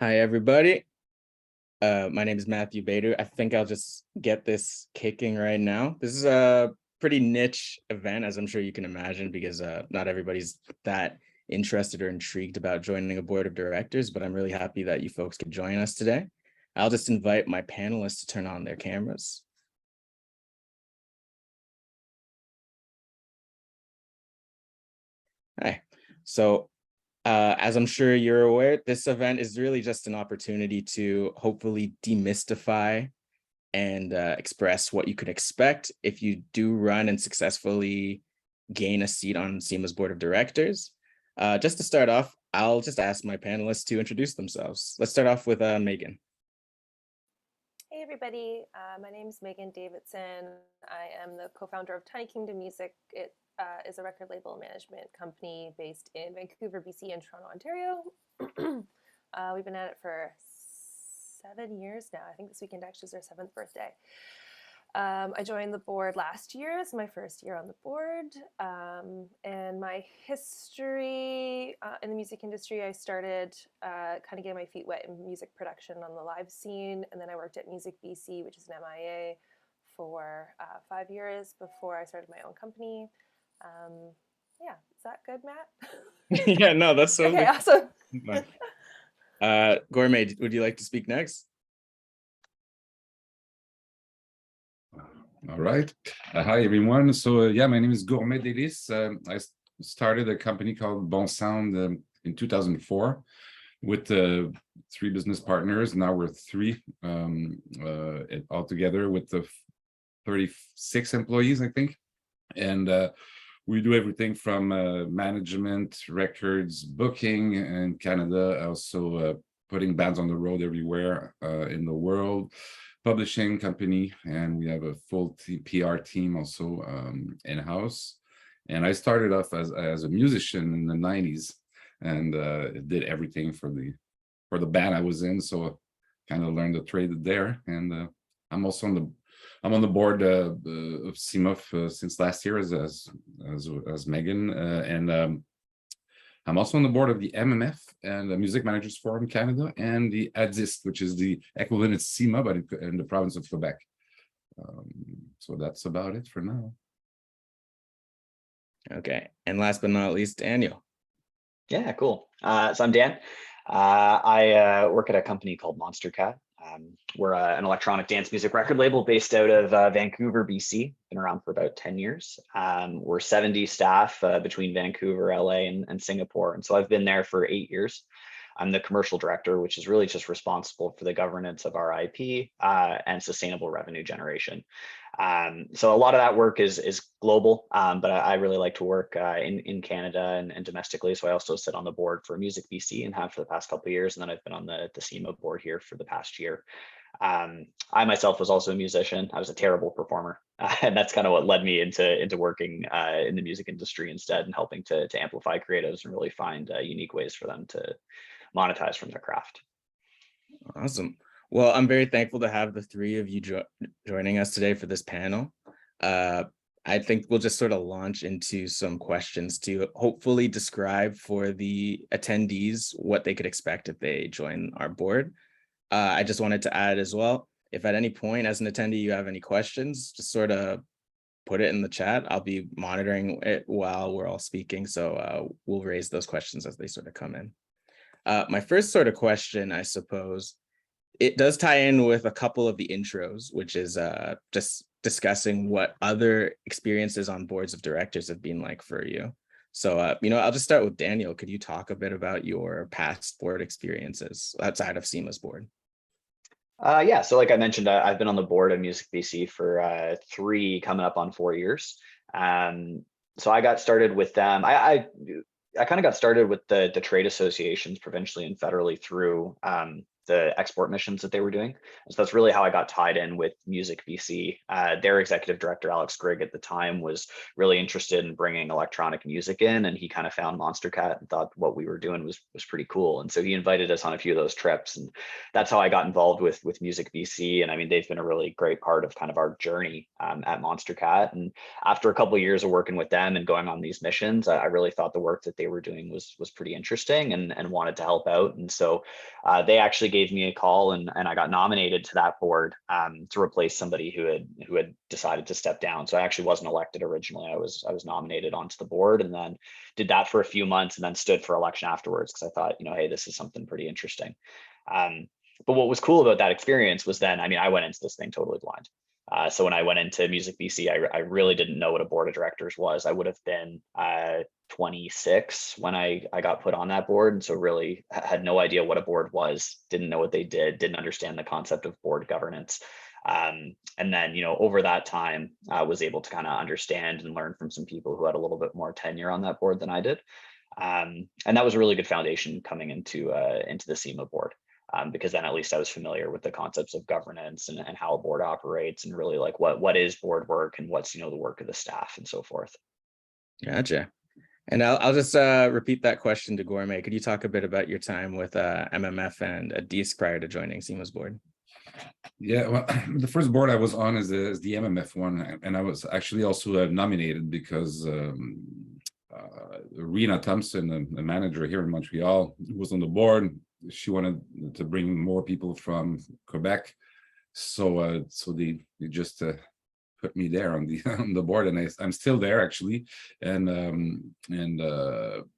Hi, everybody. My name is Matthew Bader. I think I'll just get this kicking right now. This is a pretty niche event, as I'm sure you can imagine, because not everybody's that interested or intrigued about joining a board of directors, but I'm really happy that you folks could join us today. I'll just invite my panelists to turn on their cameras. Hi. So as I'm sure you're aware, this event is really just an opportunity to hopefully demystify and express what you could expect if you do run and successfully gain a seat on SEMA's board of directors. Just to start off, I'll just ask my panelists to introduce themselves. Let's start off with Meagan. Hey everybody, my name is Meagan Davidson. I am the co-founder of Tiny Kingdom Music. It is a record label management company based in Vancouver, BC and Toronto, Ontario. We've been at it for 7 years now. I think this weekend actually is our 7th birthday. I joined the board last year. It's my first year on the board. And my history in the music industry, I started kind of getting my feet wet in music production on the live scene. And then I worked at Music BC, which is an MIA, for 5 years before I started my own company. Yeah, is that good, Matt? Yeah, no, that's so okay, good. awesome. Gourmet, would you like to speak next? All right. Hi, everyone. So, yeah, my name is Gourmet Délice. I started a company called Bonsound in 2004 with 3 business partners. Now we're 3 altogether with the 36 employees, I think. And we do everything from management, records, booking in Canada, also putting bands on the road everywhere in the world, publishing company, and we have a full PR team also in-house. And I started off as a musician in the 90s and did everything for the band I was in, so kind of learned the trade there. And I'm also on the board of CIMA since last year as Meagan, and I'm also on the board of the MMF and the Music Managers Forum Canada and the ADIST, which is the equivalent of CIMA, but in the province of Quebec. So that's about it for now. Okay, and last but not least, Daniel. Yeah, cool. So I'm Dan. I work at a company called Monstercat. We're an electronic dance music record label based out of Vancouver, BC. Been around for about 10 years. We're 70 staff between Vancouver, LA, and Singapore. And so I've been there for 8 years. I'm the commercial director, which is really just responsible for the governance of our IP and sustainable revenue generation. So a lot of that work is global, but I really like to work in Canada and domestically. So I also sit on the board for Music BC and have for the past couple of years. And then I've been on the CIMA board here for the past year. I myself was also a musician. I was a terrible performer. And that's kind of what led me into working in the music industry instead and helping to amplify creatives and really find unique ways for them to monetize from their craft. Awesome. Well, I'm very thankful to have the 3 of you joining us today for this panel. I think we'll just sort of launch into some questions to hopefully describe for the attendees what they could expect if they join our board. I just wanted to add as well, if at any point as an attendee you have any questions, just sort of put it in the chat. I'll be monitoring it while we're all speaking. So we'll raise those questions as they sort of come in. My first sort of question, I suppose, it does tie in with a couple of the intros, which is just discussing what other experiences on boards of directors have been like for you. So, I'll just start with Daniel. Could you talk a bit about your past board experiences outside of CIMA's board? Yeah, so like I mentioned, I've been on the board of Music BC for 3 coming up on 4 years. So I got started with them. I kind of got started with the trade associations provincially and federally through the export missions that they were doing. So that's really how I got tied in with Music BC. Their executive director, Alex Grigg, at the time was really interested in bringing electronic music in, and he kind of found Monstercat and thought what we were doing was pretty cool. And so he invited us on a few of those trips, and that's how I got involved with Music BC. And I mean, they've been a really great part of kind of our journey at Monstercat. And after a couple of years of working with them and going on these missions, I really thought the work that they were doing was pretty interesting, and wanted to help out. And so they actually gave me a call, and I got nominated to that board to replace somebody who had decided to step down. So I actually wasn't elected originally. I was nominated onto the board, and then did that for a few months, and then stood for election afterwards, because I thought, hey, this is something pretty interesting. But what was cool about that experience was then, I mean, I went into this thing totally blind. So when I went into Music BC, I really didn't know what a board of directors was. I would have been 26 when I got put on that board. And so really had no idea what a board was, didn't know what they did, didn't understand the concept of board governance. And then, over that time, I was able to kind of understand and learn from some people who had a little bit more tenure on that board than I did. And that was a really good foundation coming into the CIMA board. Because then at least I was familiar with the concepts of governance and how a board operates, and really like what is board work and what's, the work of the staff and so forth. Gotcha. And I'll just repeat that question to Gourmet. Could you talk a bit about your time with MMF and DISC prior to joining CIMA's board? Yeah, well, the first board I was on is the MMF one, and I was actually also nominated because Rena Thompson, a manager here in Montreal, was on the board. She wanted to bring more people from Quebec, so they just put me there on the board, and I'm still there actually, and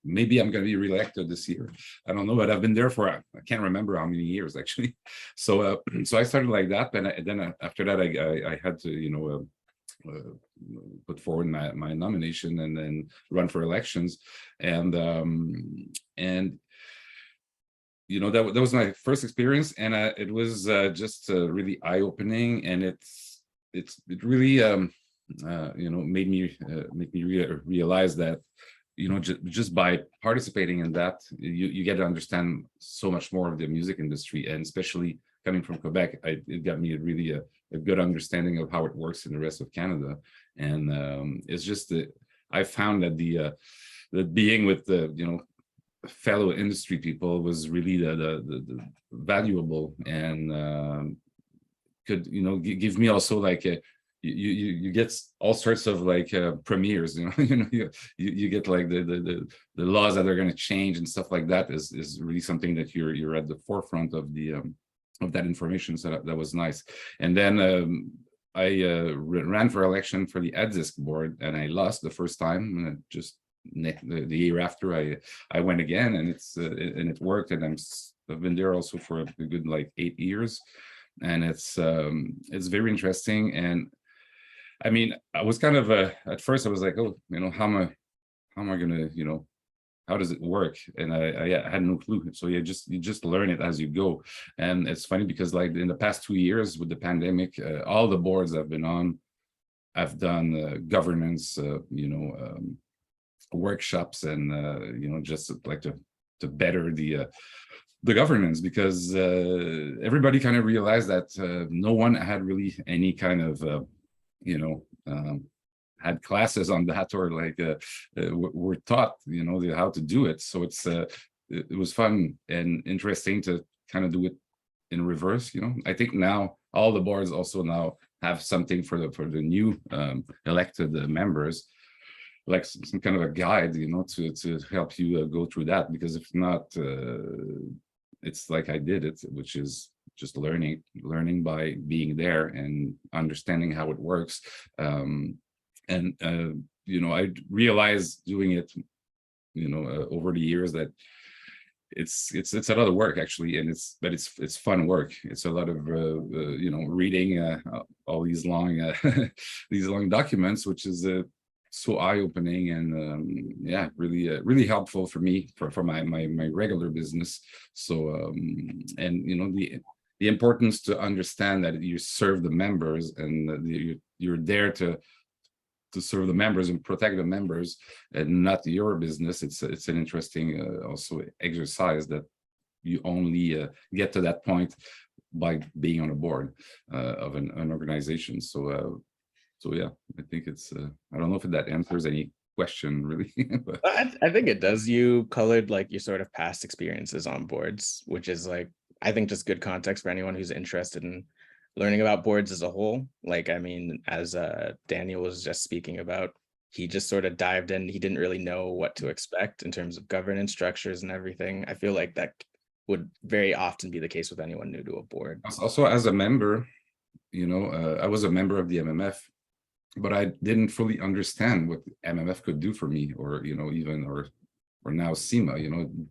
maybe I'm going to be reelected this year. I don't know, but I've been there for I can't remember how many years actually. So I started like that, and then after that I had to put forward my nomination and then run for elections, and that was my first experience, and it was just really eye-opening, and it really made me realize that just by participating in that, you get to understand so much more of the music industry, and especially coming from Quebec, it got me really a good understanding of how it works in the rest of Canada. And it's just that I found that the being with the fellow industry people was really the valuable, and could give me also like you get all sorts of like premieres, you get like the laws that are going to change and stuff like that is really something that you're at the forefront of the of that information. So that was nice. And then I ran for election for the DISC board, and I lost the first time, and just the year after I went again, and it worked, and I've been there also for a good like 8 years, and it's very interesting. And I mean, I was kind of at first I was like, oh, how am I gonna, how does it work? And I had no clue. So you just learn it as you go. And it's funny because like in the past 2 years with the pandemic, all the boards I've been on, I've done governance, workshops, and just like to better the governance, because everybody kind of realized that no one had really any kind of had classes on that, or like were taught how to do it. So it was fun and interesting to kind of do it in reverse. I think now all the boards also now have something for the new elected members, like some kind of a guide, to help you go through that, because if not, it's like I did it, which is just learning by being there and understanding how it works. I realized doing it, over the years, that it's a lot of work actually, and it's fun work. It's a lot of reading all these long these long documents, which is so eye-opening, and really helpful for me for my regular business. So the importance to understand that you serve the members, and that you're there to serve the members and protect the members, and not your business. It's an interesting also exercise that you only get to that point by being on a board of an organization. So yeah, I think it's I don't know if that answers any question really. But I think it does. You colored like your sort of past experiences on boards, which is like, I think just good context for anyone who's interested in learning about boards as a whole. Like, I mean, as Daniel was just speaking about, he just sort of dived in. He didn't really know what to expect in terms of governance structures and everything. I feel like that would very often be the case with anyone new to a board. also as a member, I was a member of the MMF, but I didn't fully understand what MMF could do for me, or even or now SEMA.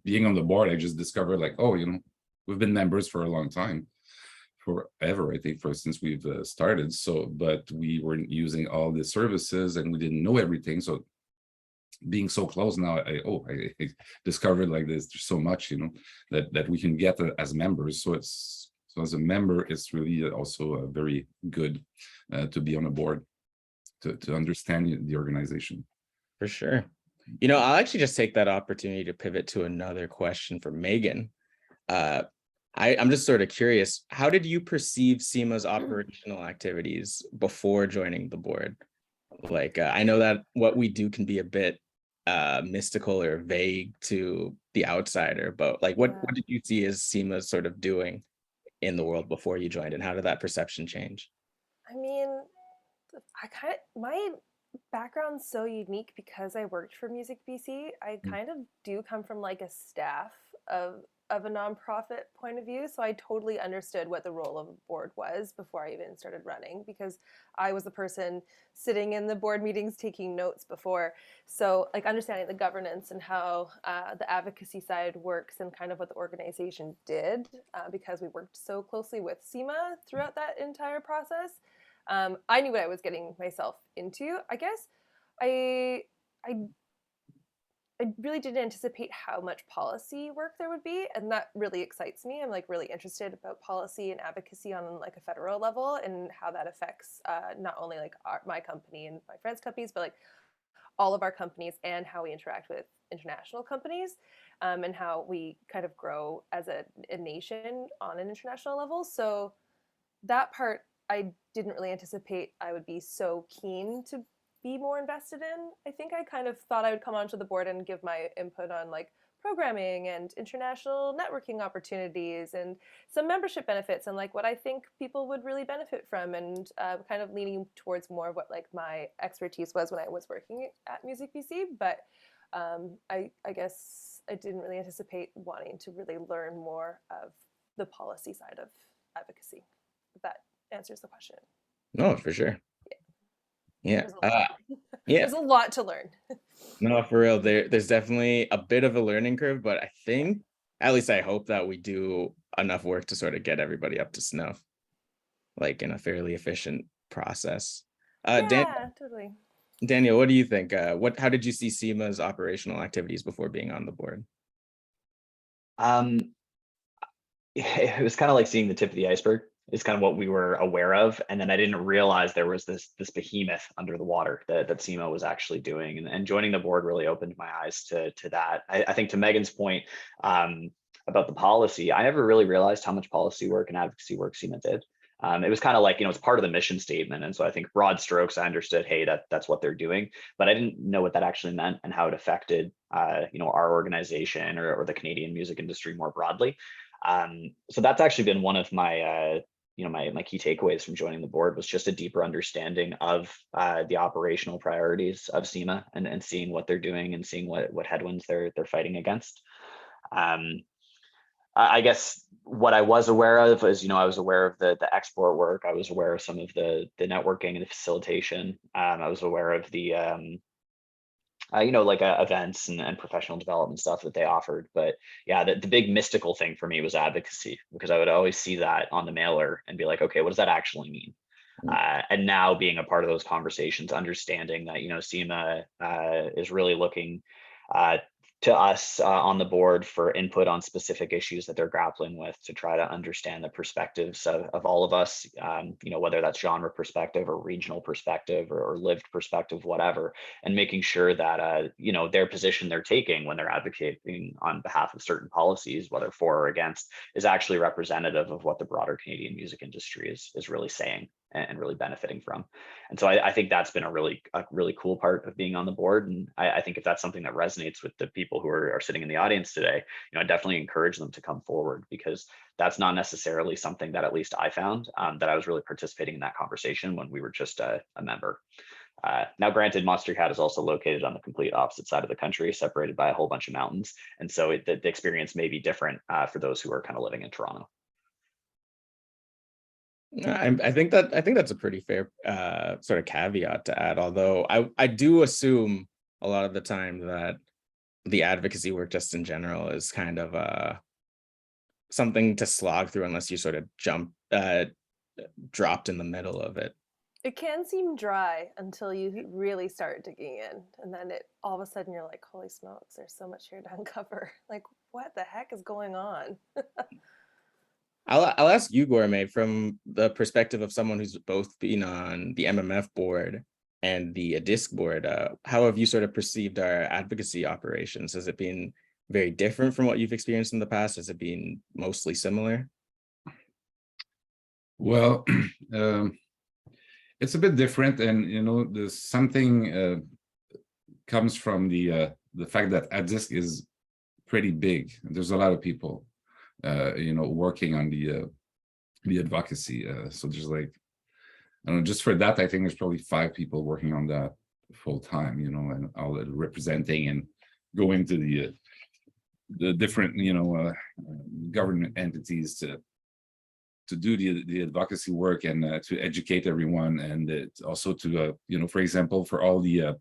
Being on the board, I just discovered like, oh, we've been members for a long time, forever, I think, since we've started. So, but we weren't using all the services and we didn't know everything. So being so close now, I discovered like there's so much, that we can get as members. So as a member, it's really also very good to be on a board, to understand the organization. For sure. I'll actually just take that opportunity to pivot to another question for Meagan. I'm just sort of curious, how did you perceive SEMA's operational activities before joining the board? Like, I know that what we do can be a bit mystical or vague to the outsider, but like, what did you see as SEMA sort of doing in the world before you joined, and how did that perception change? I mean, my background's so unique because I worked for Music BC. I kind of do come from like a staff of a nonprofit point of view, so I totally understood what the role of a board was before I even started running, because I was the person sitting in the board meetings taking notes before. So like understanding the governance and how the advocacy side works and kind of what the organization did, because we worked so closely with SEMA throughout that entire process. I knew what I was getting myself into. I guess I really didn't anticipate how much policy work there would be, and that really excites me. I'm like really interested about policy and advocacy on like a federal level and how that affects not only like my company and my friends' companies, but like all of our companies, and how we interact with international companies, and how we kind of grow as a nation on an international level. So that part I didn't really anticipate I would be so keen to be more invested in. I think I kind of thought I would come onto the board and give my input on like programming and international networking opportunities and some membership benefits and like what I think people would really benefit from, and kind of leaning towards more of what like my expertise was when I was working at Music BC. But I guess I didn't really anticipate wanting to really learn more of the policy side of advocacy, if that answers the question. No, for sure. Yeah. Yeah. There's a lot to learn. No, for real. There's definitely a bit of a learning curve, but I think, at least I hope, that we do enough work to sort of get everybody up to snuff, like in a fairly efficient process. Totally. Daniel, what do you think? How did you see SEMA's operational activities before being on the board? It was kind of like seeing the tip of the iceberg. It's kind of what we were aware of, and then I didn't realize there was this behemoth under the water that SEMA was actually doing, and joining the board really opened my eyes to that. I think to Meagan's point about the policy, I never really realized how much policy work and advocacy work SEMA did. It was kind of like, it's part of the mission statement, and so I think broad strokes I understood, hey, that's what they're doing, but I didn't know what that actually meant and how it affected our organization or the Canadian music industry more broadly. So that's actually been one of my my key takeaways from joining the board, was just a deeper understanding of the operational priorities of SEMA, and seeing what they're doing and seeing what headwinds they're fighting against. I guess what I was aware of is, I was aware of the export work. I was aware of some of the networking and the facilitation. I was aware of the events and professional development stuff that they offered. But yeah, the big mystical thing for me was advocacy, because I would always see that on the mailer and be like, okay, what does that actually mean? And now being a part of those conversations, understanding that, SEMA is really looking to us on the board for input on specific issues that they're grappling with, to try to understand the perspectives of all of us, whether that's genre perspective or regional perspective or lived perspective, whatever, and making sure that, their position they're taking when they're advocating on behalf of certain policies, whether for or against, is actually representative of what the broader Canadian music industry is really saying and really benefiting from. And so I think that's been a really cool part of being on the board. And I think if that's something that resonates with the people who are sitting in the audience today, I definitely encourage them to come forward, because that's not necessarily something that at least I found that I was really participating in that conversation when we were just a member. Now, granted, Monstercat is also located on the complete opposite side of the country, separated by a whole bunch of mountains. And so the experience may be different for those who are kind of living in Toronto. I think that's a pretty fair sort of caveat to add, although I do assume a lot of the time that the advocacy work just in general is kind of something to slog through unless you sort of dropped in the middle of it. It can seem dry until you really start digging in, and then all of a sudden you're like, holy smokes, there's so much here to uncover. Like, what the heck is going on? I'll ask you, Gourmet, from the perspective of someone who's both been on the MMF board and the DISC board. How have you sort of perceived our advocacy operations? Has it been very different from what you've experienced in the past? Has it been mostly similar? Well, it's a bit different, and there's something comes from the fact that DISC is pretty big. There's a lot of people working on the advocacy. So there's like, I don't know, just for that, I think there's probably 5 people working on that full time, and all representing and going to the different, government entities to do the advocacy work and to educate everyone, and also to, for example, for all the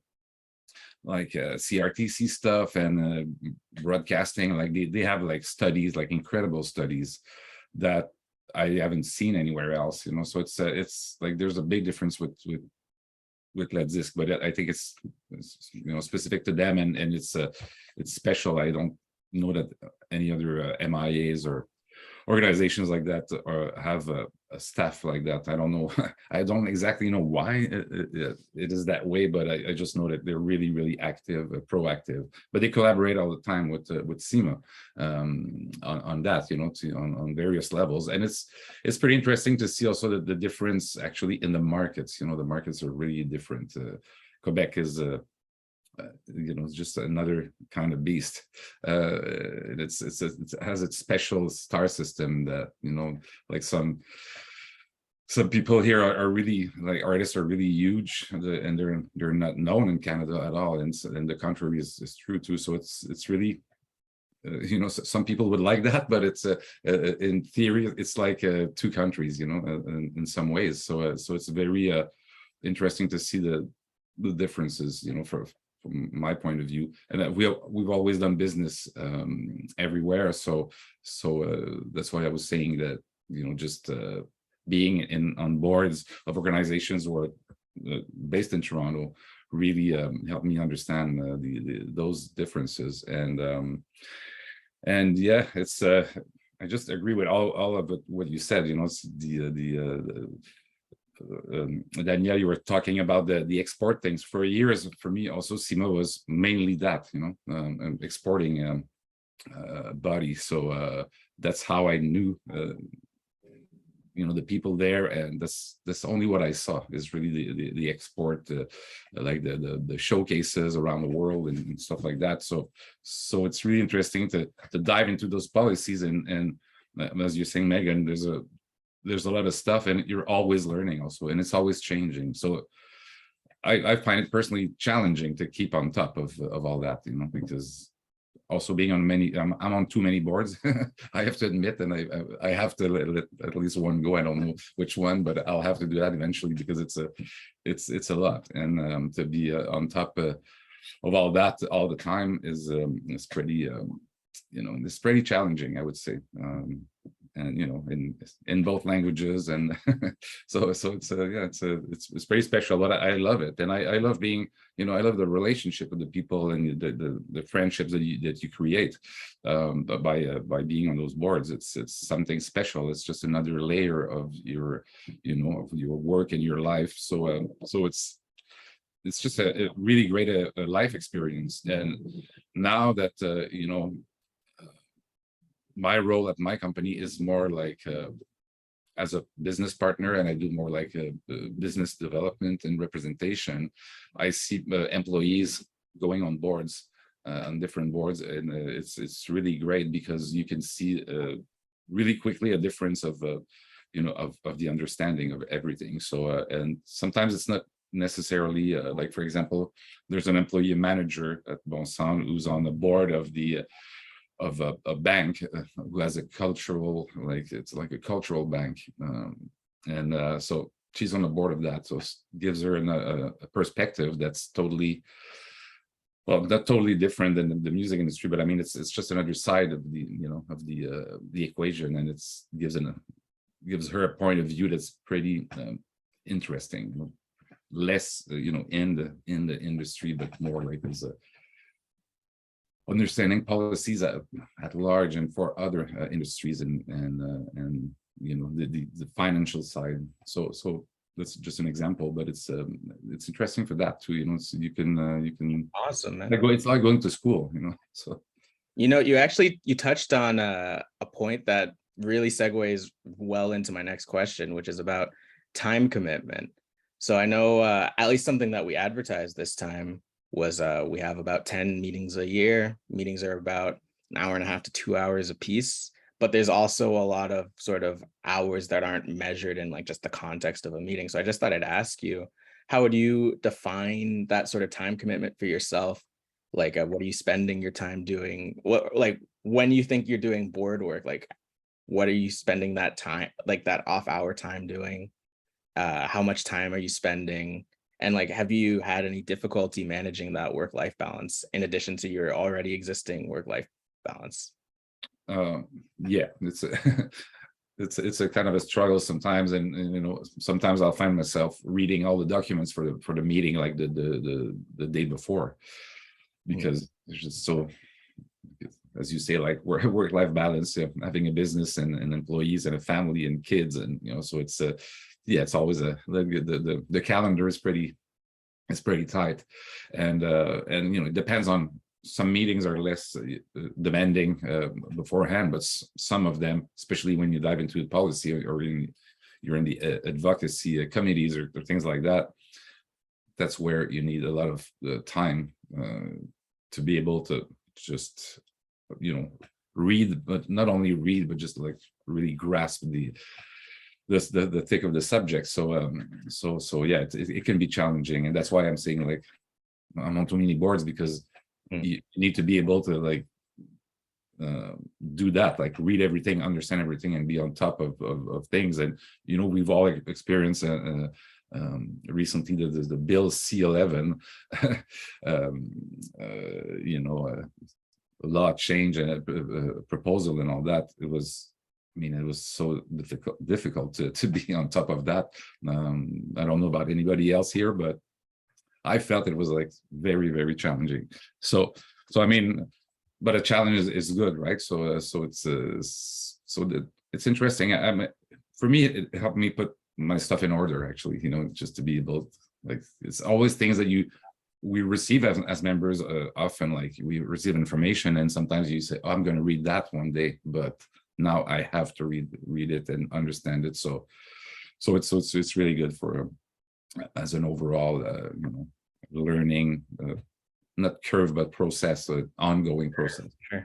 CRTC stuff and broadcasting, like they have like studies, like incredible studies that I haven't seen anywhere else, so it's like there's a big difference with DISC, but I think it's specific to them, and it's special. I don't know that any other MIAs or organizations like that have a staff like that. I don't know. I don't exactly know why it is that way, but I just know that they're really, really active, proactive. But they collaborate all the time with CIMA on that, on various levels. And it's pretty interesting to see also that the difference actually in the markets. The markets are really different. Quebec is it's just another kind of beast. It has its special star system that like some people here are really, like, artists are really huge, and they're not known in Canada at all, and the contrary is true too. So it's really some people would like that, but it's in theory it's like 2 countries, in some ways. So it's very interesting to see the differences, from my point of view, and that we've always done business everywhere. So that's why I was saying that just being on boards of organizations who are based in Toronto really helped me understand those differences. And yeah, it's I just agree with all of it, what you said. It's Daniel, you were talking about the export things. For years, for me also, CIMA was mainly that, exporting body. So that's how I knew the people there, and that's only what I saw is really the export, like the showcases around the world and stuff like that. So it's really interesting to dive into those policies, and as you're saying, Meagan, there's a lot of stuff, and you're always learning also, and it's always changing. So I find it personally challenging to keep on top of all that, because also being on I'm on too many boards, I have to admit, and I have to let at least one go. I don't know which one, but I'll have to do that eventually, because it's a lot, and to be on top of all that all the time is pretty it's pretty challenging, I would say. and in both languages, and so it's pretty special, but I love it, and I love being, I love the relationship with the people and the friendships that you create by being on those boards. It's something special. It's just another layer of your work and your life. So it's just a really great a life experience. And now that my role at my company is more like as a business partner, and I do more like business development and representation. I see employees going on boards, on different boards, and it's really great because you can see really quickly a difference of of the understanding of everything. So and sometimes it's not necessarily like, for example, there's an employee manager at Bonsound who's on the board of the of a bank who has a cultural, it's like a cultural bank, and so she's on the board of that, so it gives her a perspective that's totally, well, not totally different than the music industry, but I mean it's just another side of the of the equation, and gives her a point of view that's pretty interesting, less in the industry, but more like as a understanding policies at large and for other industries, and the financial side. So that's just an example, but it's interesting for that too. So you can Awesome, man. it's like going to school, So you touched on a point that really segues well into my next question, which is about time commitment. So I know at least something that we advertised this time was we have about 10 meetings a year. Meetings are about an hour and a half to 2 hours a piece, but there's also a lot of sort of hours that aren't measured in like just the context of a meeting. So I just thought I'd ask you, how would you define that sort of time commitment for yourself? Like, what are you spending your time doing? What, like, when you think you're doing board work, like, what are you spending that time, like that off hour time doing? How much time are you spending? And like, have you had any difficulty managing that work-life balance in addition to your already existing work-life balance? Yeah, it's a, it's a kind of a struggle sometimes, and sometimes I'll find myself reading all the documents for the meeting like the day before, because it's just so, as you say, like work-life balance, having a business and employees and a family and kids, and so it's it's always the calendar is pretty tight, and it depends on, some meetings are less demanding beforehand, but some of them, especially when you dive into the policy or you're in the advocacy committees or things like that, that's where you need a lot of time to be able to just read, but not only read, but just like really grasp the thick of the subject. So yeah, it can be challenging, and that's why I'm saying, like, I'm on too many boards, because you need to be able to like do that, like read everything, understand everything, and be on top of things. And we've all experienced recently the bill C11 law change and a proposal and all that. It was so difficult to be on top of that. I don't know about anybody else here, but I felt it was like very, very challenging. So I mean, but a challenge is good, right? So it's interesting. For me, it helped me put my stuff in order, actually. Just to be able to, like, it's always things that we receive as members. Often, like, we receive information, and sometimes you say, "Oh, I'm going to read that one day," but now I have to read it and understand it. So it's really good for as an overall learning, not curve, but process, ongoing process. Sure.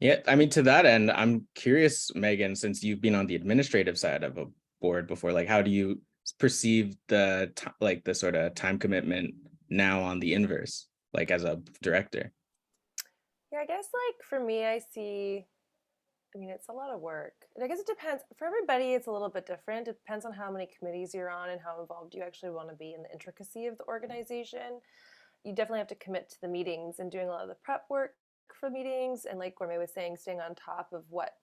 Yeah, I mean, to that end, I'm curious, Meagan, since you've been on the administrative side of a board before, like, how do you perceive the sort of time commitment now on the inverse, like as a director? Yeah, I guess, like, for me, it's a lot of work. And I guess it depends. For everybody, it's a little bit different. It depends on how many committees you're on and how involved you actually want to be in the intricacy of the organization. You definitely have to commit to the meetings and doing a lot of the prep work for meetings. And like Gourmet was saying, staying on top of what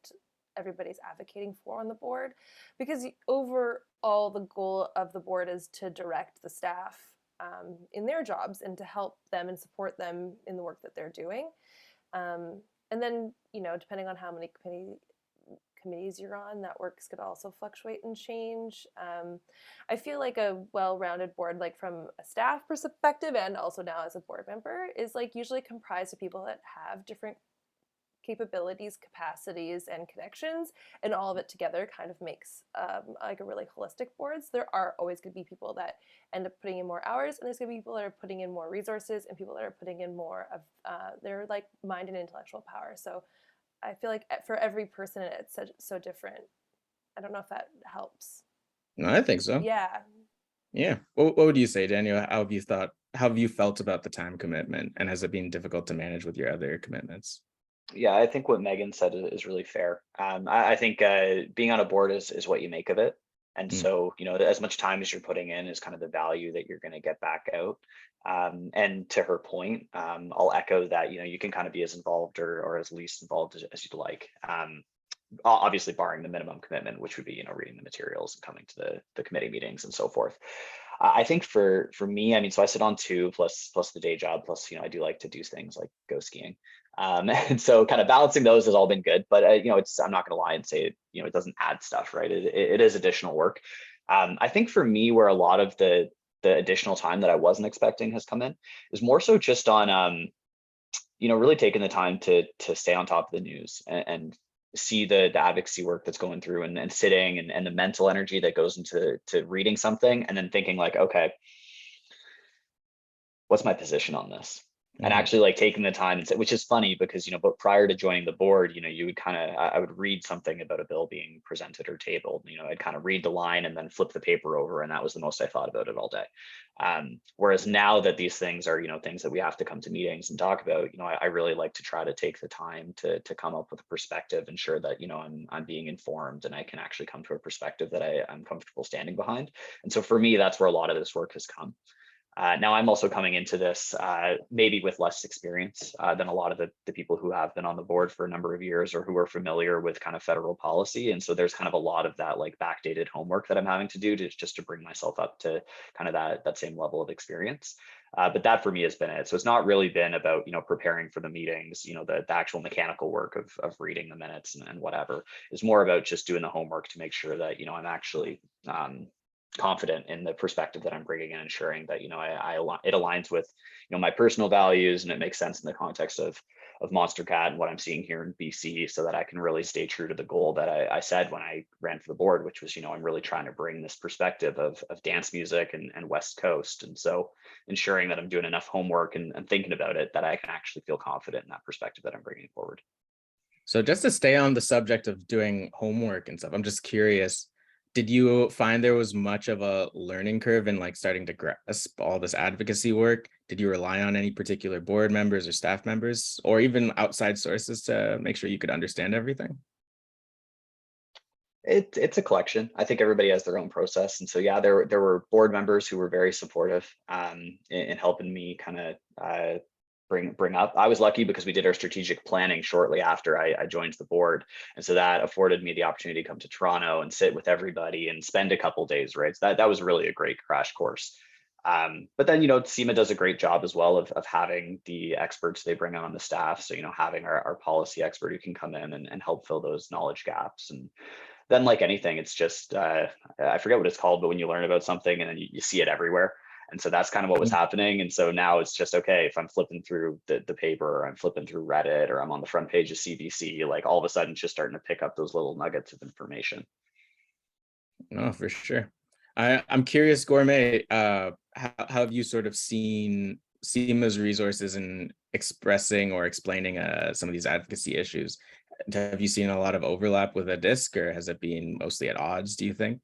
everybody's advocating for on the board, because overall the goal of the board is to direct the staff in their jobs and to help them and support them in the work that they're doing. And then, depending on how many committees you're on, that works could also fluctuate and change. I feel like a well-rounded board, like from a staff perspective and also now as a board member, is like usually comprised of people that have different capabilities, capacities, and connections, and all of it together kind of makes like a really holistic board. So there are always going to be people that end up putting in more hours, and there's going to be people that are putting in more resources, and people that are putting in more of their like mind and intellectual power. So I feel like for every person, it's so different. I don't know if that helps. No, I think so. Yeah. Yeah. What would you say, Daniel? How have you felt about the time commitment, and has it been difficult to manage with your other commitments? Yeah, I think what Meagan said is really fair. I think being on a board is what you make of it. And Mm. so, as much time as you're putting in is kind of the value that you're going to get back out. And to her point, I'll echo that, you can kind of be as involved or as least involved as you'd like. Obviously barring the minimum commitment, which would be, reading the materials and coming to the committee meetings and so forth. I think for me, I mean, so I sit on 2 plus the day job, plus, I do like to do things like go skiing. And so kind of balancing those has all been good, but I'm not going to lie and say, it doesn't add stuff, right? It is additional work. I think for me, where a lot of the additional time that I wasn't expecting has come in is more so just on, really taking the time to stay on top of the news and see the advocacy work that's going through and sitting and the mental energy that goes into reading something and then thinking like, okay, what's my position on this? And actually like taking the time, which is funny because, but prior to joining the board, you would I would read something about a bill being presented or tabled, I'd kind of read the line and then flip the paper over. And that was the most I thought about it all day. Whereas now that these things are, things that we have to come to meetings and talk about, I really like to try to take the time to come up with a perspective, ensure that, I'm being informed and I can actually come to a perspective that I'm comfortable standing behind. And so for me, that's where a lot of this work has come. Now I'm also coming into this maybe with less experience than a lot of the people who have been on the board for a number of years or who are familiar with kind of federal policy. And so there's kind of a lot of that like backdated homework that I'm having to do just to bring myself up to kind of that same level of experience. But that for me has been it. So it's not really been about, preparing for the meetings, the actual mechanical work of reading the minutes and whatever. It's more about just doing the homework to make sure that, I'm actually confident in the perspective that I'm bringing and ensuring that, it aligns with, my personal values and it makes sense in the context of Monstercat and what I'm seeing here in BC, so that I can really stay true to the goal that I said when I ran for the board, which was, I'm really trying to bring this perspective of dance music and West Coast. And so ensuring that I'm doing enough homework and thinking about it, that I can actually feel confident in that perspective that I'm bringing forward. So just to stay on the subject of doing homework and stuff, I'm just curious, did you find there was much of a learning curve in like starting to grasp all this advocacy work? Did you rely on any particular board members or staff members or even outside sources to make sure you could understand everything? It's a collection. I think everybody has their own process. And so, yeah, there were board members who were very supportive in helping me kind of bring up. I was lucky because we did our strategic planning shortly after I joined the board. And so that afforded me the opportunity to come to Toronto and sit with everybody and spend a couple days, right? So that was really a great crash course. But then, CIMA does a great job as well of having the experts they bring on the staff. So, having our policy expert who can come in and help fill those knowledge gaps. And then like anything, it's just, I forget what it's called, but when you learn about something and then you see it everywhere. And so that's kind of what was happening. And so now it's just, okay, if I'm flipping through the paper or I'm flipping through Reddit or I'm on the front page of CBC, like all of a sudden it's just starting to pick up those little nuggets of information. No, for sure. I'm curious, Gourmet, how have you sort of seen CIMA's resources in expressing or explaining some of these advocacy issues? Have you seen a lot of overlap with a disc, or has it been mostly at odds, do you think?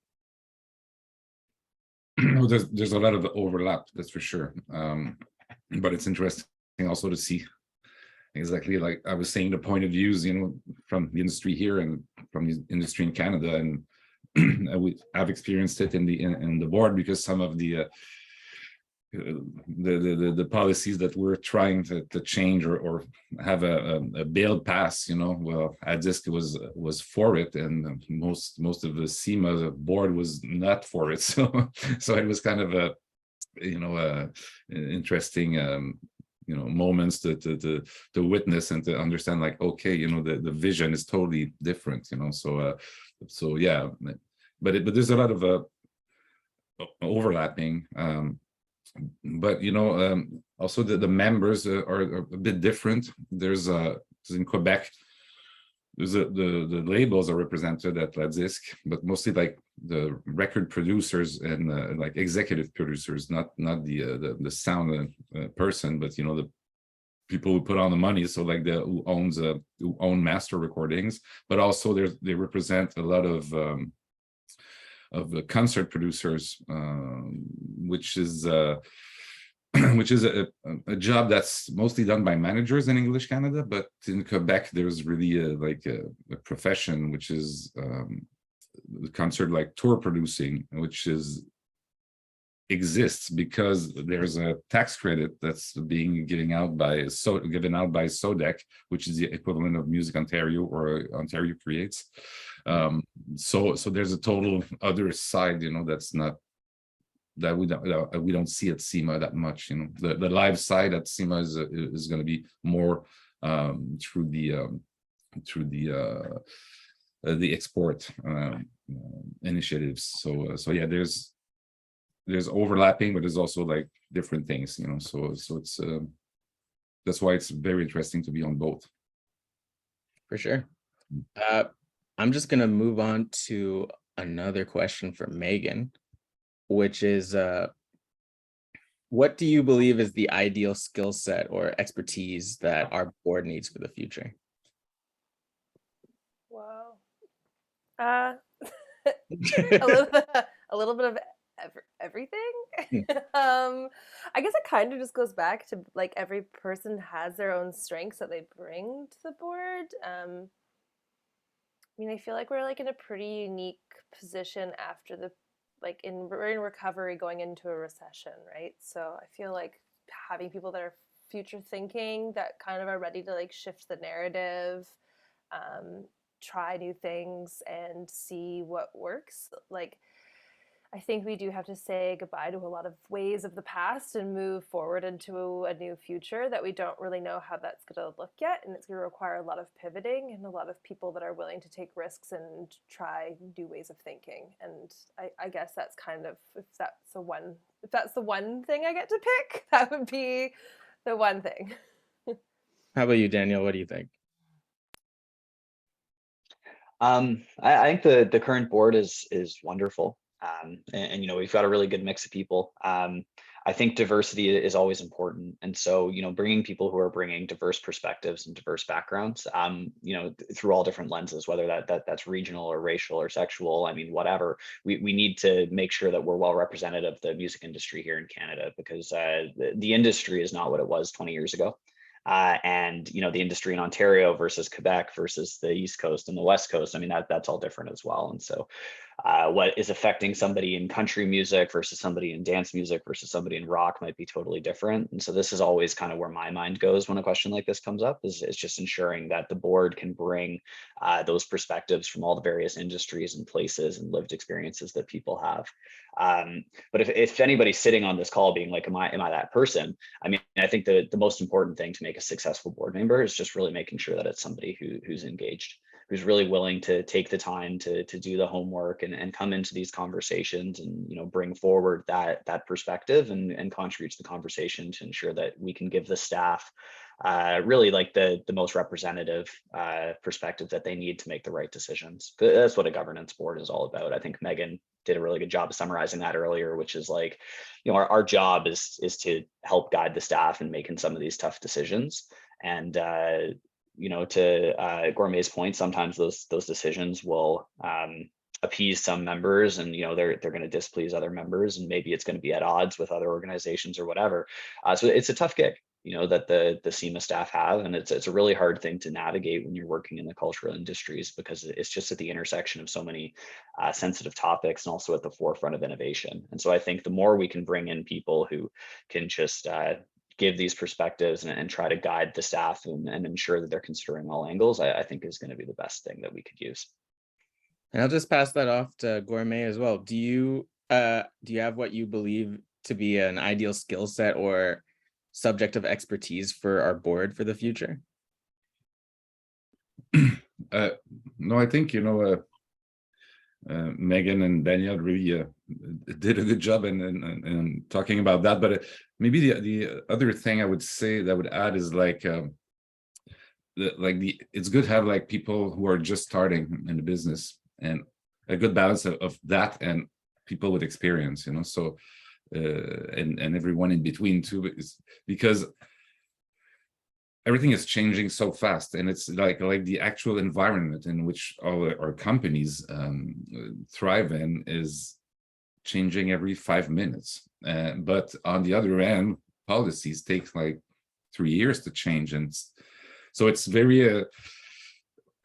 There's a lot of overlap, that's for sure. But it's interesting also to see exactly like I was saying, the point of views, from the industry here and from the industry in Canada. And I've experienced it in the board because some of the the policies that we're trying to change or have a bail pass, well, ADISC was for it, and most of the CIMA board was not for it. So it was kind of a interesting moments to witness and to understand, like, okay, the vision is totally different, so yeah, but there's a lot of overlapping, but also the members are a bit different. There's in Quebec, the labels are represented at La Disque, but mostly like the record producers and like executive producers, not the sound person, but the people who put on the money. So like who own master recordings, but also they represent a lot of the concert producers, which is which is a job that's mostly done by managers in English Canada, but in Quebec there's really a profession, which is concert like tour producing, which exists because there's a tax credit that's being given out by SODEC, which is the equivalent of Music Ontario or Ontario Creates. So there's a total other side, that's not that we don't see at CIMA that much. The live side at CIMA is going to be more through the export initiatives. So yeah, there's overlapping, but there's also like different things, so it's that's why it's very interesting to be on both. For sure. I'm just going to move on to another question from Meagan, which is, what do you believe is the ideal skill set or expertise that our board needs for the future? Wow. A little bit of everything. I guess it kind of just goes back to like every person has their own strengths that they bring to the board. I feel like we're like in a pretty unique position after we're in recovery going into a recession, right? So I feel like having people that are future thinking, that kind of are ready to like shift the narrative, try new things and see what works. Like, I think we do have to say goodbye to a lot of ways of the past and move forward into a new future that we don't really know how that's going to look yet. And it's going to require a lot of pivoting and a lot of people that are willing to take risks and try new ways of thinking. And I guess that's kind of, if that's the one thing I get to pick, that would be the one thing. How about you, Daniel? What do you think? I think the current board is wonderful. And we've got a really good mix of people. I think diversity is always important, and so bringing people who are bringing diverse perspectives and diverse backgrounds, through all different lenses, whether that's regional or racial or sexual, whatever. We need to make sure that we're well represented of the music industry here in Canada, because the industry is not what it was 20 years ago. And the industry in Ontario versus Quebec versus the East Coast and the West Coast, that's all different as well. And so what is affecting somebody in country music versus somebody in dance music versus somebody in rock might be totally different. And so this is always kind of where my mind goes when a question like this comes up, is just ensuring that the board can bring those perspectives from all the various industries and places and lived experiences that people have. But if anybody's sitting on this call being like, am I that person? I think the most important thing to make a successful board member is just really making sure that it's somebody who's engaged, who's really willing to take the time to do the homework and come into these conversations and bring forward that perspective and contribute to the conversation to ensure that we can give the staff really like the most representative perspective that they need to make the right decisions. That's what a governance board is all about. I think Meagan did a really good job of summarizing that earlier, which is like, our job is to help guide the staff in making some of these tough decisions. And to Gourmet's point, sometimes those decisions will appease some members, and they're going to displease other members, and maybe it's going to be at odds with other organizations or whatever. So it's a tough gig. that the SEMA staff have, and it's a really hard thing to navigate when you're working in the cultural industries, because it's just at the intersection of so many sensitive topics, and also at the forefront of innovation. And so I think the more we can bring in people who can just give these perspectives and try to guide the staff and ensure that they're considering all angles, I think is going to be the best thing that we could use. And I'll just pass that off to Gourmet as well. Do you have what you believe to be an ideal skill set or subject of expertise for our board for the future? No, I think, Meagan and Daniel really did a good job in talking about that. But maybe the other thing I would say that I would add is it's good to have like people who are just starting in the business, and a good balance of that and people with experience, so and everyone in between too, because everything is changing so fast, and it's like the actual environment in which all our companies thrive in is changing every 5 minutes. But on the other end, policies take like 3 years to change, and so it's very.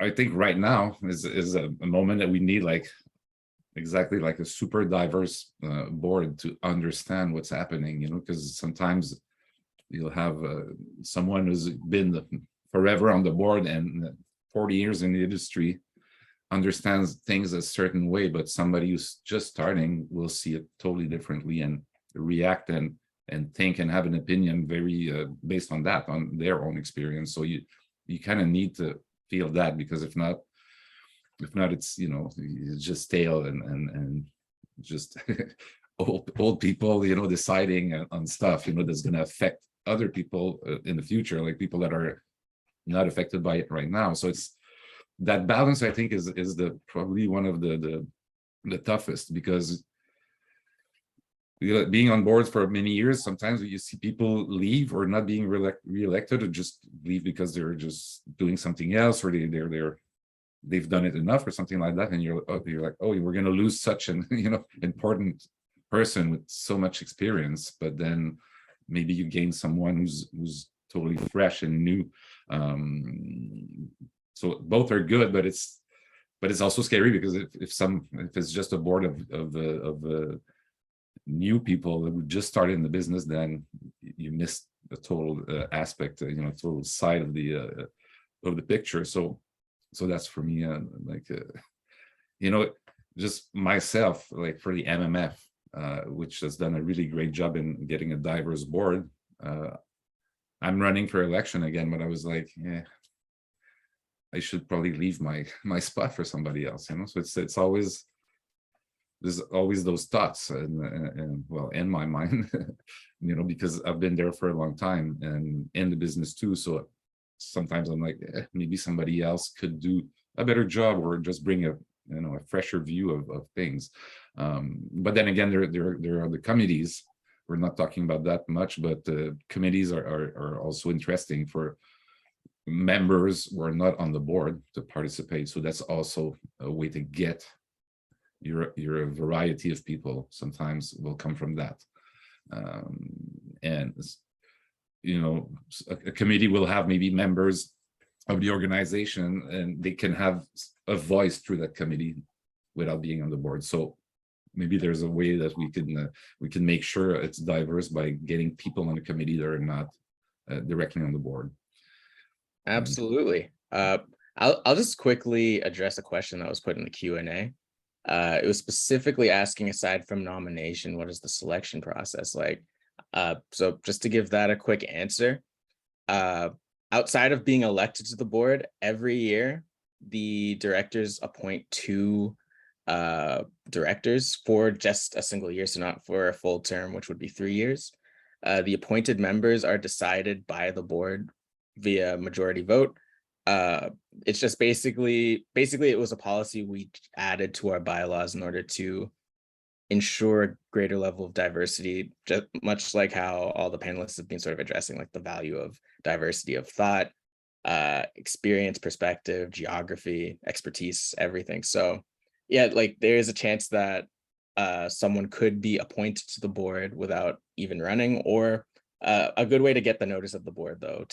I think right now is a moment that we need exactly like a super diverse board to understand what's happening, because sometimes you'll have someone who's been forever on the board and 40 years in the industry understands things a certain way, but somebody who's just starting will see it totally differently and react and think and have an opinion very based on that, on their own experience. So you kind of need to feel that, because if not it's it's just stale and just old people deciding on stuff that's going to affect other people in the future, like people that are not affected by it right now. So it's that balance, I think, is the probably one of the toughest, because being on boards for many years, sometimes you see people leave or not being reelected, or just leave because they're just doing something else, or they've done it enough or something like that, and you're like, oh, we're going to lose such an important person with so much experience. But then maybe you gain someone who's totally fresh and new. So both are good, but it's also scary, because if it's just a board of new people that would just started in the business, then you miss the total aspect, total side of the picture. So that's for me, just myself, like for the MMF, which has done a really great job in getting a diverse board. I'm running for election again, but I was like, yeah, I should probably leave my spot for somebody else, So it's always, there's always those thoughts and well, in my mind, because I've been there for a long time and in the business too. So sometimes I'm like, maybe somebody else could do a better job, or just bring a fresher view of things. But then again, there are the committees. We're not talking about that much, but committees are also interesting for members who are not on the board to participate. So that's also a way to get your variety of people. Sometimes will come from that. And a committee will have maybe members of the organization, and they can have a voice through that committee without being on the board. So maybe there's a way that we can make sure it's diverse by getting people on the committee that are not directly on the board. Absolutely. I'll just quickly address a question that was put in the Q&A. It was specifically asking, aside from nomination, what is the selection process like? So just to give that a quick answer, outside of being elected to the board, every year, the directors appoint 2 directors for just a single year, so not for a full term, which would be 3 years. The appointed members are decided by the board via majority vote. It's just basically it was a policy we added to our bylaws in order to ensure a greater level of diversity, just much like how all the panelists have been sort of addressing, like the value of diversity of thought, experience, perspective, geography, expertise, everything. So yeah, like there is a chance that someone could be appointed to the board without even running, or A good way to get the notice of the board though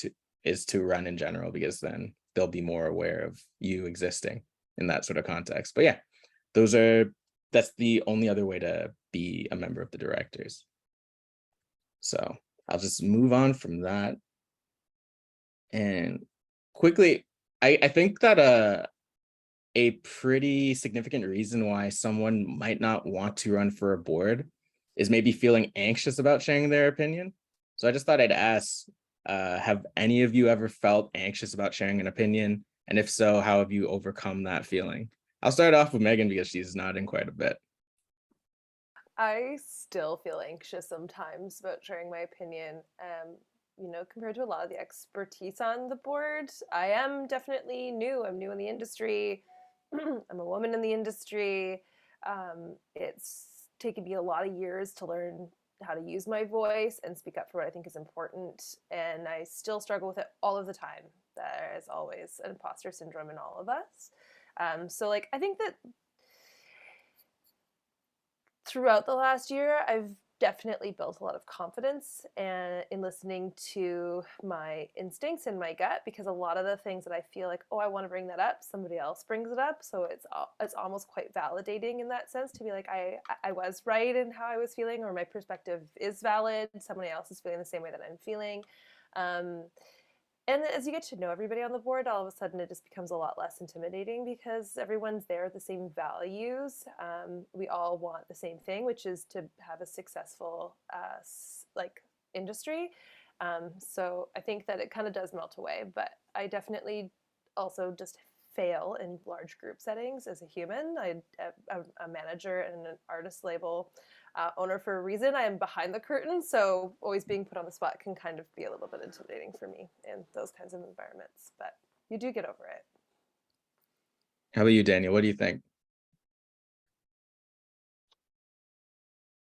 is to run in general, because then they'll be more aware of you existing in that sort of context. But yeah, that's the only other way to be a member of the directors. So I'll just move on from that. And quickly, I think that a pretty significant reason why someone might not want to run for a board is maybe feeling anxious about sharing their opinion. So I just thought I'd ask, have any of you ever felt anxious about sharing an opinion? And if so, how have you overcome that feeling? I'll start off with Meagan because she's nodding quite a bit. I still feel anxious sometimes about sharing my opinion. Compared to a lot of the expertise on the board, I am definitely new. I'm new in the industry. I'm a woman in the industry. It's taken me a lot of years to learn how to use my voice and speak up for what I think is important. And I still struggle with it all of the time. There is always an imposter syndrome in all of us. I think that throughout the last year, I've definitely built a lot of confidence in listening to my instincts and my gut, because a lot of the things that I feel like, oh, I want to bring that up, somebody else brings it up. So it's almost quite validating in that sense to be like, I was right in how I was feeling, or my perspective is valid. Somebody else is feeling the same way that I'm feeling. And as you get to know everybody on the board, all of a sudden it just becomes a lot less intimidating because everyone's there with the same values. We all want the same thing, which is to have a successful industry. So I think that it kind of does melt away, but I definitely also just fail in large group settings as a human. I'm a manager and an artist label owner for a reason. I am behind the curtain, so always being put on the spot can kind of be a little bit intimidating for me in those kinds of environments, but you do get over it. How about you, Daniel? What do you think?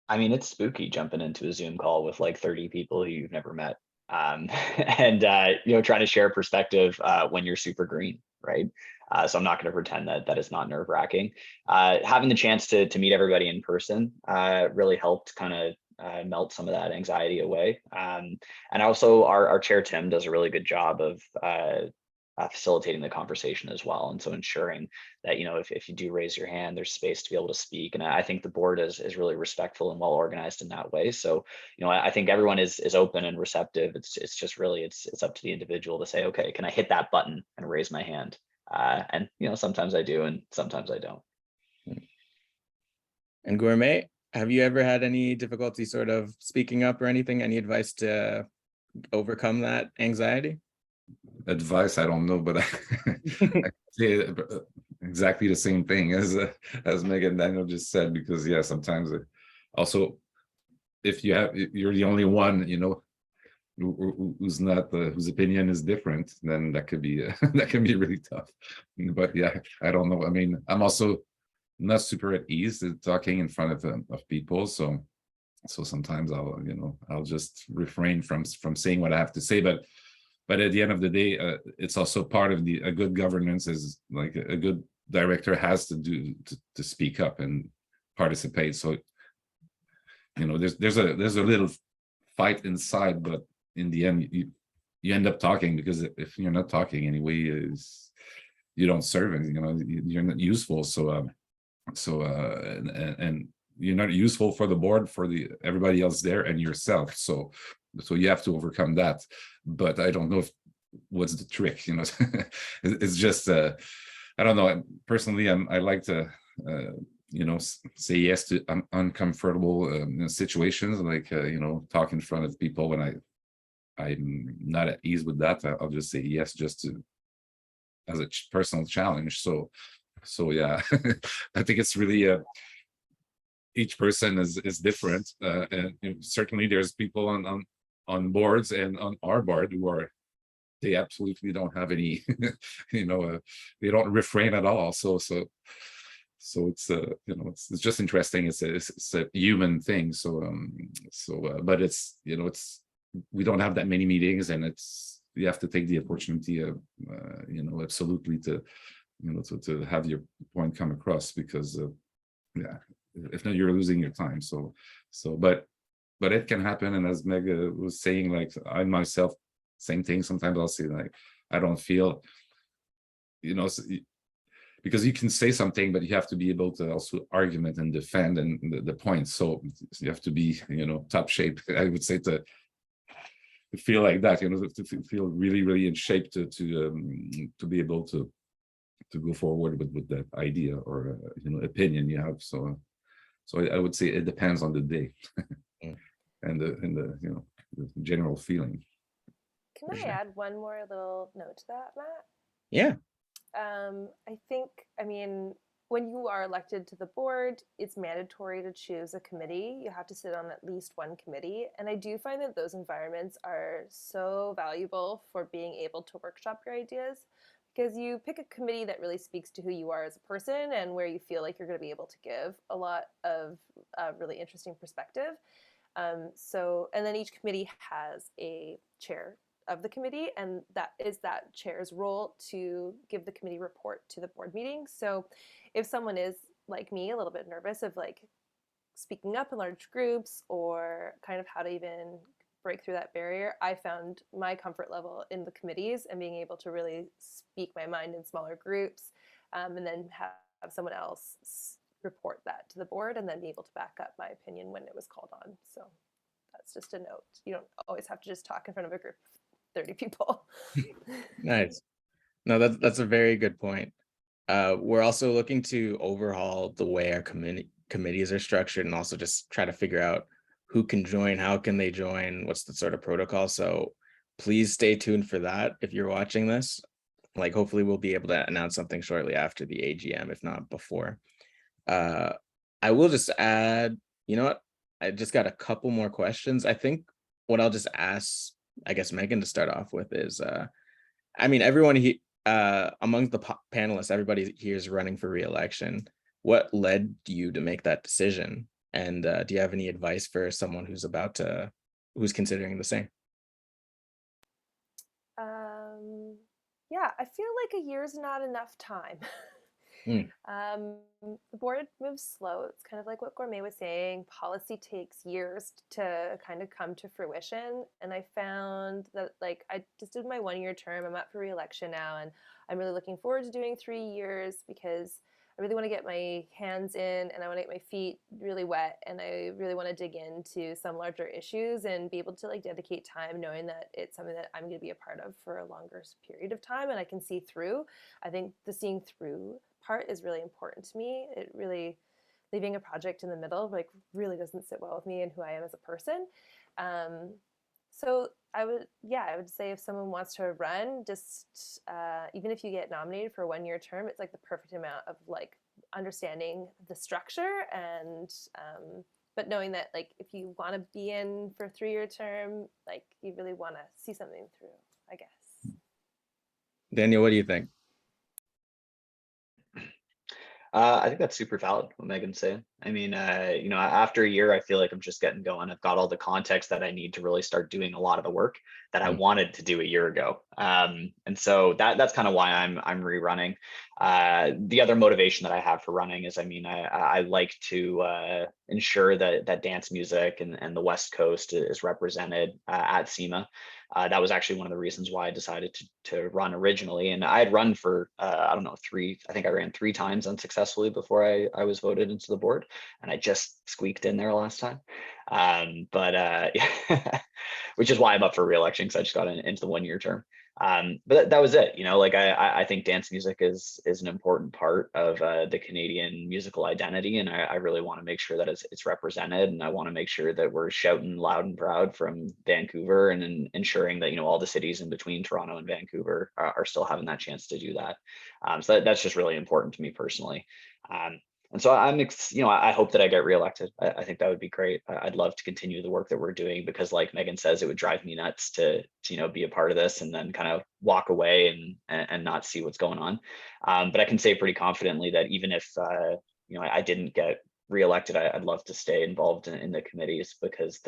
I mean, it's spooky jumping into a Zoom call with like 30 people who you've never met. And trying to share perspective when you're super green, right? So I'm not going to pretend that it's not nerve-wracking. Having the chance to meet everybody in person really helped kind of melt some of that anxiety away. And also our chair, Tim, does a really good job of facilitating the conversation as well. And so ensuring that, if you do raise your hand, there's space to be able to speak. And I think the board is really respectful and well organized in that way. So, I think everyone is open and receptive. It's just really, it's up to the individual to say, okay, can I hit that button and raise my hand? And, sometimes I do and sometimes I don't. And Gourmet, have you ever had any difficulty sort of speaking up or anything? Any advice to overcome that anxiety? Advice, I don't know, but I say exactly the same thing as Meagan Daniel just said, because sometimes also if you're the only one who's not whose opinion is different, then that could be that can be really tough. But I don't know. I mean, I'm also not super at ease talking in front of people, so sometimes I'll just refrain from saying what I have to say, but at the end of the day, it's also part of a good governance is like a good director has to speak up and participate. So, there's a little fight inside, but in the end, you end up talking, because if you're not talking anyway, you don't serve anything. You're not useful. So and you're not useful for the board, for everybody else there, and yourself. So you have to overcome that. But I don't know what's the trick. It's just I don't know. Personally, I like to say yes to uncomfortable situations, like talk in front of people when I'm not at ease with that. I'll just say yes, just as a personal challenge. So yeah, I think it's really each person is different, and certainly there's people on boards and on our board who they absolutely don't have any they don't refrain at all. So it's it's just interesting. It's a human thing. But it's we don't have that many meetings, and you have to take the opportunity of absolutely to to have your point come across, because if not, you're losing your time. But but it can happen. And as Meg was saying, like I myself, same thing. Sometimes I'll say like, I don't feel, because you can say something, but you have to be able to also argument and defend and the point. So you have to be, top shape, I would say, to feel like that, to feel really, really in shape to be able to go forward with that idea or opinion you have. So I would say it depends on the day and the general feeling. Can I add one more little note to that, Matt? Yeah. I think, when you are elected to the board, it's mandatory to choose a committee. You have to sit on at least one committee. And I do find that those environments are so valuable for being able to workshop your ideas, because you pick a committee that really speaks to who you are as a person and where you feel like you're going to be able to give a lot of really interesting perspective. And then each committee has a chair of the committee, and that is that chair's role to give the committee report to the board meeting. So if someone is like me, a little bit nervous of like speaking up in large groups or kind of how to even break through that barrier, I found my comfort level in the committees and being able to really speak my mind in smaller groups, and then have someone else report that to the board and then be able to back up my opinion when it was called on. So that's just a note. You don't always have to just talk in front of a group of 30 people. Nice. No, that's a very good point. We're also looking to overhaul the way our committees are structured, and also just try to figure out who can join, how can they join, what's the sort of protocol. So please stay tuned for that if you're watching this. Like, hopefully we'll be able to announce something shortly after the AGM, if not before. I will just add, you know what? I just got a couple more questions. I think what I'll just ask, I guess, Meagan to start off with is, everyone among the panelists, everybody here is running for re-election. What led you to make that decision? And do you have any advice for someone who's considering the same? Yeah, I feel like a year's not enough time. The board moves slow. It's kind of like what Gourmet was saying. Policy takes years to kind of come to fruition. And I found that, like, I just did my 1-year term. I'm up for re-election now, and I'm really looking forward to doing 3 years because I really want to get my hands in and I want to get my feet really wet, and I really want to dig into some larger issues and be able to like dedicate time knowing that it's something that I'm going to be a part of for a longer period of time and I can see through. I think the seeing through part is really important to me. It really, leaving a project in the middle like really doesn't sit well with me and who I am as a person. So I would say if someone wants to run, just even if you get nominated for a 1-year term, it's like the perfect amount of like understanding the structure and but knowing that like if you want to be in for a 3-year term, like you really want to see something through, I guess. Daniel, what do you think? I think that's super valid what Megan's saying. After a year, I feel like I'm just getting going. I've got all the context that I need to really start doing a lot of the work that I wanted to do a year ago. And so that's kind of why I'm rerunning. The other motivation that I have for running is, I like to ensure that dance music and the West Coast is represented at SEMA. That was actually one of the reasons why I decided to run originally. And I had run for, I think I ran 3 times unsuccessfully before I was voted into the board. And I just squeaked in there last time. Which is why I'm up for re-election, because I just got into the 1-year term. But that was it. I think dance music is an important part of the Canadian musical identity, and I really want to make sure that it's represented, and I want to make sure that we're shouting loud and proud from Vancouver, and ensuring that all the cities in between Toronto and Vancouver are still having that chance to do that. So that's just really important to me personally. And so I hope that I get reelected. I think that would be great. I'd love to continue the work that we're doing, because like Meagan says, it would drive me nuts to be a part of this and then kind of walk away and not see what's going on. But I can say pretty confidently that even if I didn't get reelected, I'd love to stay involved in the committees, because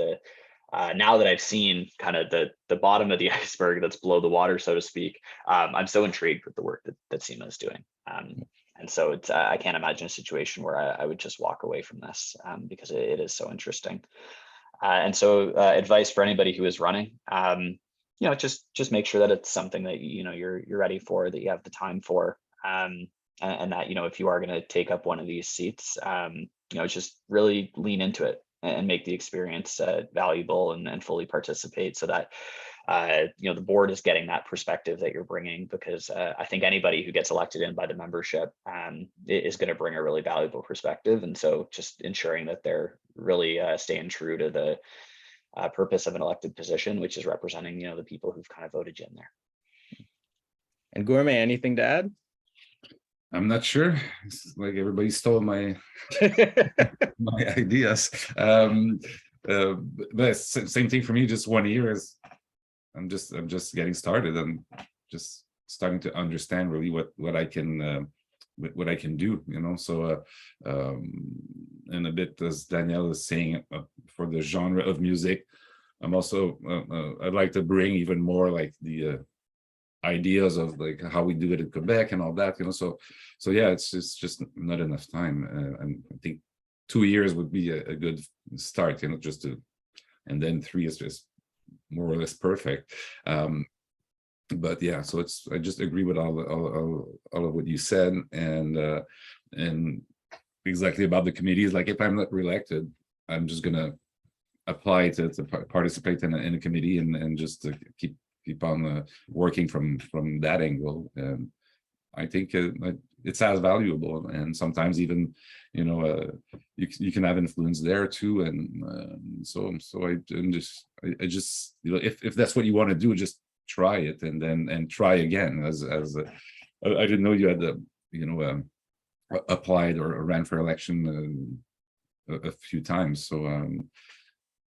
now that I've seen kind of the bottom of the iceberg that's below the water, so to speak, I'm so intrigued with the work that SEMA is doing. And so I can't imagine a situation where I would just walk away from this, because it is so interesting. And so advice for anybody who is running, just make sure that it's something that you're ready for, that you have the time for, and that if you are going to take up one of these seats, just really lean into it and make the experience valuable and fully participate, so that the board is getting that perspective that you're bringing, because I think anybody who gets elected in by the membership is going to bring a really valuable perspective. And so just ensuring that they're really staying true to the purpose of an elected position, which is representing the people who've kind of voted you in there. And Gourmet, anything to add? I'm not sure. It's like everybody stole my my ideas. But same thing for me. Just 1 year is I'm just getting started. I'm just starting to understand really what I can what I can do. So and a bit as Daniel is saying, for the genre of music, I'm also I'd like to bring even more like the ideas of like how we do it in Quebec and all that, so yeah, it's just not enough time, and I think 2 years would be a good start, just to, and then 3 is just more or less perfect. But yeah, so I just agree with all of what you said, and exactly about the committees. Like if I'm not reelected, I'm just gonna apply to participate in a committee and just to keep on working from that angle. And I think it's as valuable, and sometimes even you can have influence there too. And so I just if that's what you want to do, just try it, and try again. As I didn't know you had applied or ran for election a few times, so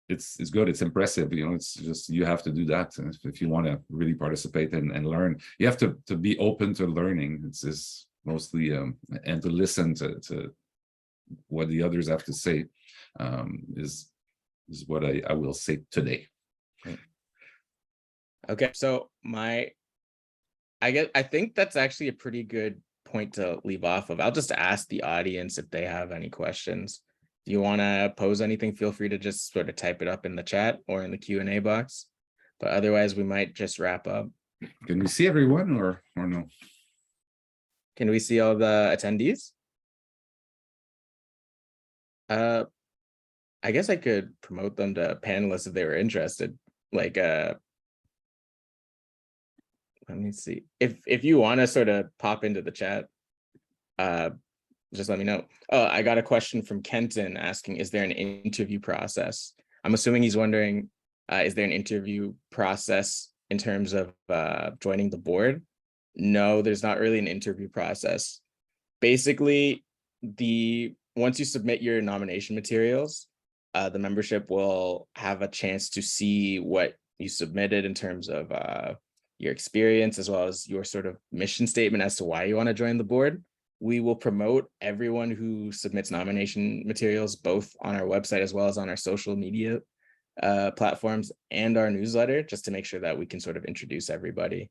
it's good, it's impressive. It's just, you have to do that if you want to really participate and learn. You have to be open to learning. It's mostly and to listen to what the others have to say, is what I will say today. Okay, so I think that's actually a pretty good point to leave off of. I'll just ask the audience if they have any questions. If you want to pose anything, feel free to just sort of type it up in the chat or in the Q&A box. But otherwise, we might just wrap up. Can we see everyone or no? Can we see all the attendees? I guess I could promote them to panelists if they were interested. Like, let me see. If you want to sort of pop into the chat, just let me know. Oh, I got a question from Kenton asking, is there an interview process? I'm assuming he's wondering, is there an interview process in terms of joining the board? No, there's not really an interview process. Basically, once you submit your nomination materials, the membership will have a chance to see what you submitted in terms of your experience, as well as your sort of mission statement as to why you want to join the board. We will promote everyone who submits nomination materials, both on our website as well as on our social media platforms and our newsletter, just to make sure that we can sort of introduce everybody.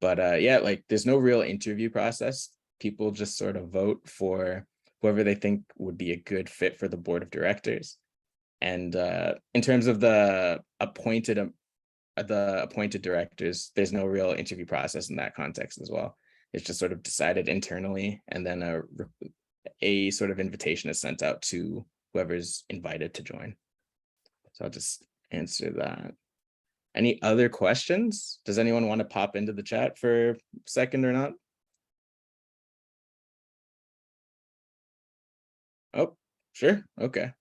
But yeah, like there's no real interview process. People just sort of vote for whoever they think would be a good fit for the board of directors. And in terms of the appointed directors, there's no real interview process in that context as well. It's just sort of decided internally, and then a sort of invitation is sent out to whoever's invited to join. So I'll just answer that. Any other questions? Does anyone want to pop into the chat for a second or not? Oh, sure. Okay.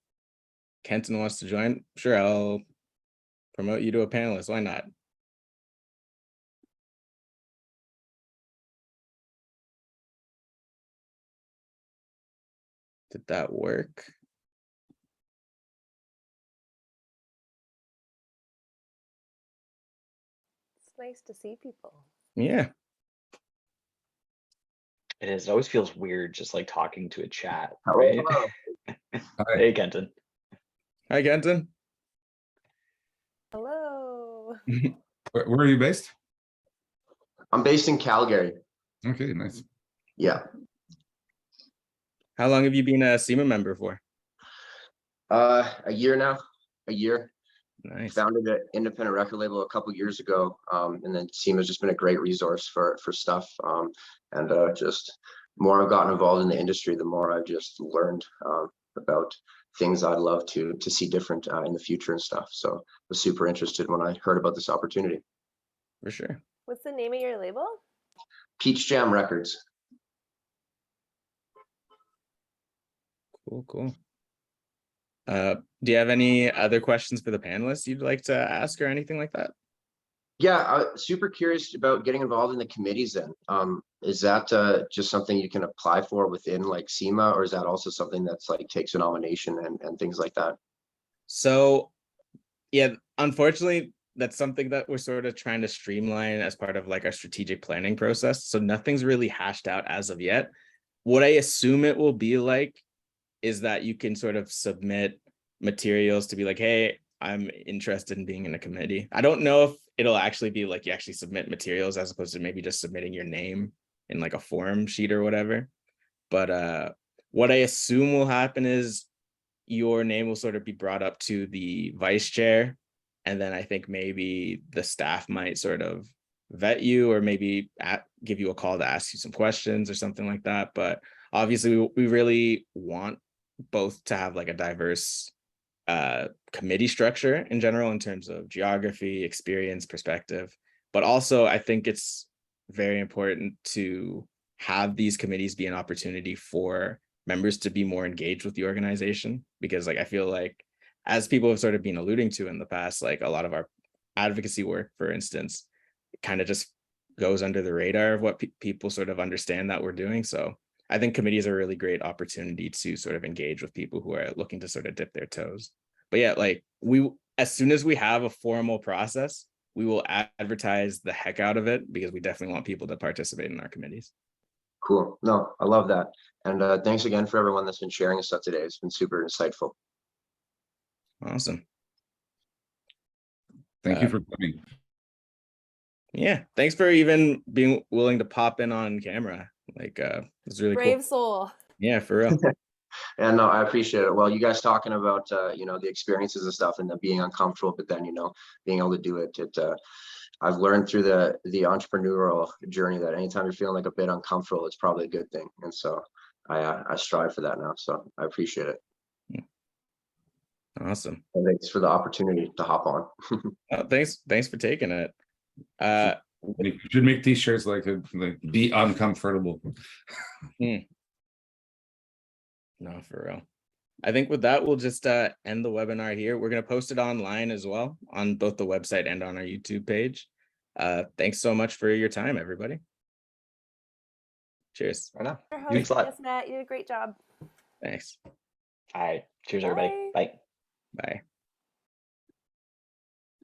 Kenton wants to join. Sure, I'll promote you to a panelist. Why not? Did that work? It's nice to see people. Yeah. It is. It always feels weird just like talking to a chat, Hello. right? Hey, Kenton. Hi, Kenton. Hello. Where are you based? I'm based in Calgary. Okay, nice. Yeah. How long have you been a SEMA member for? A year now. A year. Nice. Founded an independent record label a couple years ago, and then SEMA has just been a great resource for stuff. Just more I've gotten involved in the industry, the more I've just learned about things I'd love to see different in the future and stuff. So I was super interested when I heard about this opportunity. For sure. What's the name of your label? Peach Jam Records. Cool. Do you have any other questions for the panelists you'd like to ask or anything like that? Yeah, I'm super curious about getting involved in the committees then. Is that just something you can apply for within like SEMA, or is that also something that's like takes a nomination and things like that? So yeah, unfortunately, that's something that we're sort of trying to streamline as part of like our strategic planning process. So nothing's really hashed out as of yet. What I assume it will be like is that you can sort of submit materials to be like, hey, I'm interested in being in a committee. I don't know if it'll actually be like you actually submit materials as opposed to maybe just submitting your name in like a form sheet or whatever. But what I assume will happen is your name will sort of be brought up to the vice chair. And then I think maybe the staff might sort of vet you or maybe give you a call to ask you some questions or something like that. But obviously we really want both to have like a diverse committee structure in general in terms of geography, experience, perspective. But also I think it's very important to have these committees be an opportunity for members to be more engaged with the organization, because like I feel like, as people have sort of been alluding to in the past, like a lot of our advocacy work, for instance, kind of just goes under the radar of what people sort of understand that we're doing. So I think committees are a really great opportunity to sort of engage with people who are looking to sort of dip their toes. But yeah, like as soon as we have a formal process, we will advertise the heck out of it, because we definitely want people to participate in our committees. Cool. No, I love that. And thanks again for everyone that's been sharing this stuff today. It's been super insightful. Awesome. Thank you for coming. Yeah, thanks for even being willing to pop in on camera. Like it's really Brave cool. soul. Yeah, for real. And no, I appreciate it. Well, you guys talking about the experiences and stuff and the being uncomfortable, but then being able to do it. I've learned through the entrepreneurial journey that anytime you're feeling like a bit uncomfortable, it's probably a good thing. And so I strive for that now. So I appreciate it. Awesome. And thanks for the opportunity to hop on. Thanks for taking it. We should make t-shirts like be uncomfortable. No, for real. I think with that, we'll just end the webinar here. We're going to post it online as well on both the website and on our YouTube page. Thanks so much for your time, everybody. Cheers. Right on. Thanks a lot. Yes, Matt, you did a great job. Thanks. All right. Cheers, everybody. Bye. Bye.